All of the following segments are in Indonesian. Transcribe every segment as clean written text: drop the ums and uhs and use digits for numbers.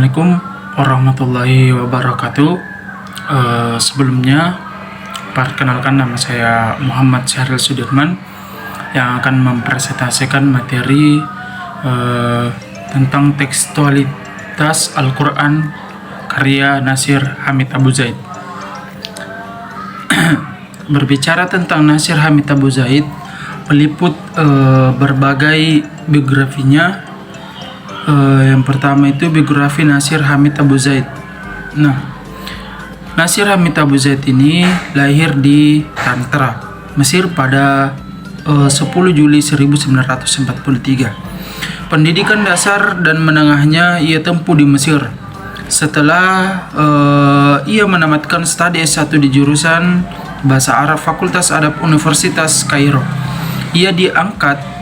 Assalamualaikum warahmatullahi wabarakatuh. Sebelumnya, perkenalkan, nama saya Muhammad Syahril Sudirman yang akan mempresentasikan materi tentang tekstualitas Al-Quran karya Nasir Hamid Abu Zaid. Berbicara tentang Nasir Hamid Abu Zaid, meliput berbagai biografinya. Yang pertama itu biografi Nasir Hamid Abu Zaid. Nasir Hamid Abu Zaid ini lahir di Tantra, Mesir pada 10 Juli 1943. Pendidikan dasar dan menengahnya ia tempuh di Mesir. Setelah ia menamatkan studi S1 di jurusan Bahasa Arab Fakultas Adab Universitas Kairo, ia diangkat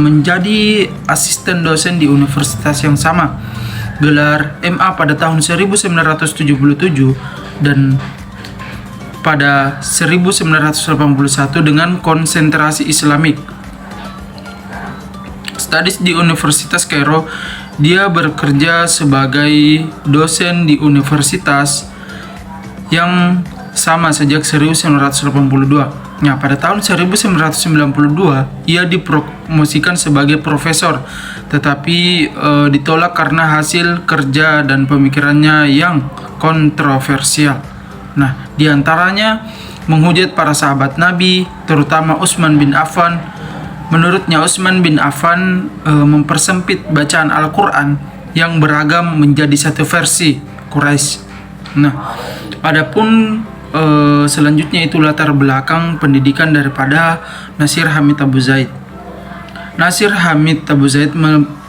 menjadi asisten dosen di universitas yang sama. Gelar MA pada tahun 1977 dan pada 1981 dengan konsentrasi Islamik. Studies di Universitas Kairo, dia bekerja sebagai dosen di universitas yang sama sejak 1982. Pada tahun 1992 ia dipromosikan sebagai profesor, tetapi ditolak karena hasil kerja dan pemikirannya yang kontroversial. Di antaranya menghujat para sahabat Nabi, terutama Utsman bin Affan. Menurutnya Utsman bin Affan mempersempit bacaan Al-Quran yang beragam menjadi satu versi Quraisy. Adapun selanjutnya itu latar belakang pendidikan daripada Nasir Hamid Abu Zaid. Nasir Hamid Abu Zaid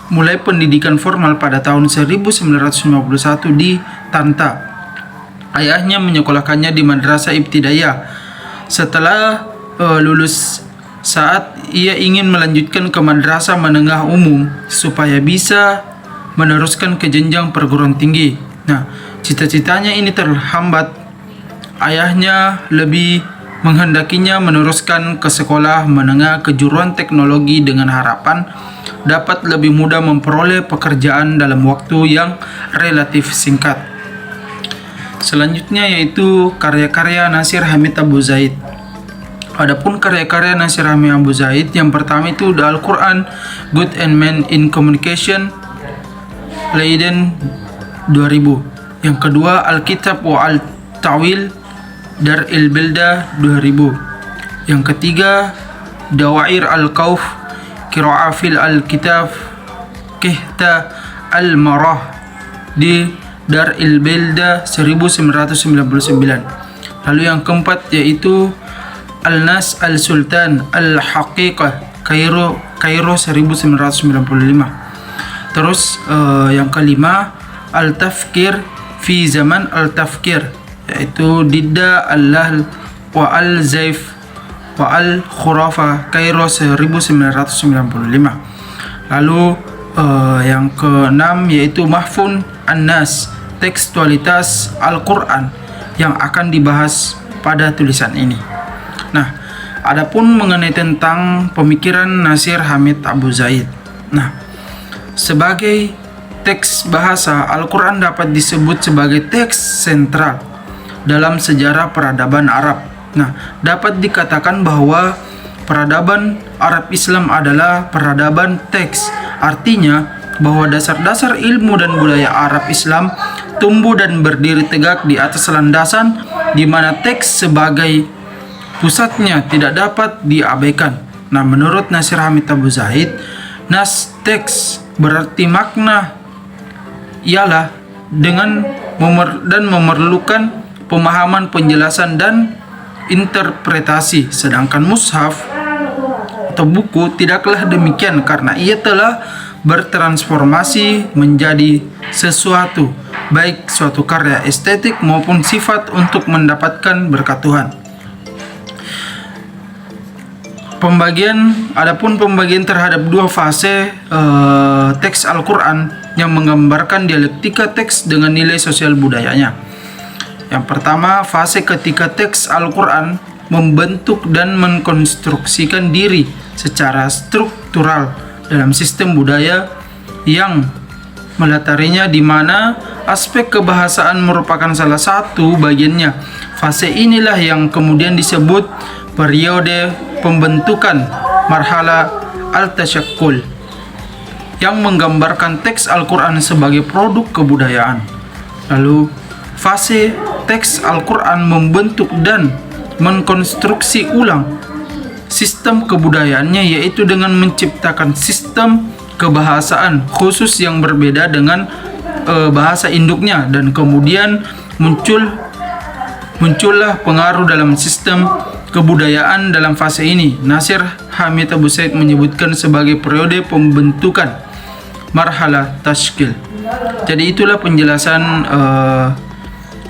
mulai pendidikan formal pada tahun 1951 di Tanta. Ayahnya menyekolahkannya di Madrasah Ibtidaiyah. Setelah lulus, saat ia ingin melanjutkan ke madrasah menengah umum supaya bisa meneruskan ke jenjang perguruan tinggi. Cita-citanya ini terhambat. Ayahnya lebih menghendakinya meneruskan ke sekolah menengah kejuruan teknologi dengan harapan dapat lebih mudah memperoleh pekerjaan dalam waktu yang relatif singkat. Selanjutnya yaitu karya-karya Nasir Hamid Abu Zaid. Adapun karya-karya Nasir Hamid Abu Zaid, yang pertama itu The Al-Quran, Good and Man in Communication, Leiden 2000. Yang kedua Al-Kitab wa Al-Ta'wil, Dar il-Bildah 2000. Yang ketiga Dawair al-Kauf, Qira'ah fil al-Kitab, Kihta al-Marah di Dar il-Bildah 1999. Lalu yang keempat yaitu Al-Nas al-Sultan al-Haqiqah, Kairo 1995. Terus yang kelima Al-Tafkir fi Zaman al-Tafkir, yaitu Didda al-Lahl wa al-Zaif wa al-Khurafa, Kairo 1995. Lalu yang keenam yaitu Mahfun an-Nas, tekstualitas Al-Quran, yang akan dibahas pada tulisan ini. Adapun mengenai tentang pemikiran Nasir Hamid Abu Zaid. Sebagai teks bahasa, Al-Quran dapat disebut sebagai teks sentral dalam sejarah peradaban Arab. Dapat dikatakan bahwa peradaban Arab Islam adalah peradaban teks. Artinya bahwa dasar-dasar ilmu dan budaya Arab Islam tumbuh dan berdiri tegak di atas landasan di mana teks sebagai pusatnya tidak dapat diabaikan. Menurut Nasir Hamid Abu Zaid, nas teks berarti makna ialah dengan memerlukan pemahaman, penjelasan, dan interpretasi. Sedangkan mushaf atau buku tidaklah demikian, karena ia telah bertransformasi menjadi sesuatu, baik suatu karya estetik maupun sifat untuk mendapatkan berkat Tuhan. Adapun pembagian terhadap dua fase teks Al-Quran yang menggambarkan dialektika teks dengan nilai sosial budayanya. Yang pertama, fase ketika teks Al-Quran membentuk dan mengkonstruksikan diri secara struktural dalam sistem budaya yang melatarinya, di mana aspek kebahasaan merupakan salah satu bagiannya. Fase inilah yang kemudian disebut periode pembentukan marhala al-tasyakkul, yang menggambarkan teks Al-Quran sebagai produk kebudayaan. Lalu, fase teks Al-Quran membentuk dan mengkonstruksi ulang sistem kebudayaannya, yaitu dengan menciptakan sistem kebahasaan khusus yang berbeda dengan bahasa induknya, dan kemudian muncullah pengaruh dalam sistem kebudayaan dalam fase ini. Nasir Hamid Abu Zaid menyebutkan sebagai periode pembentukan marhala tashkil. Jadi itulah penjelasan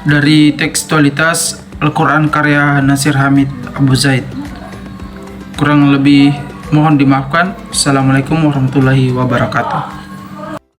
dari tekstualitas Al-Quran karya Nasir Hamid Abu Zaid. Kurang lebih mohon dimaafkan. Assalamualaikum warahmatullahi wabarakatuh.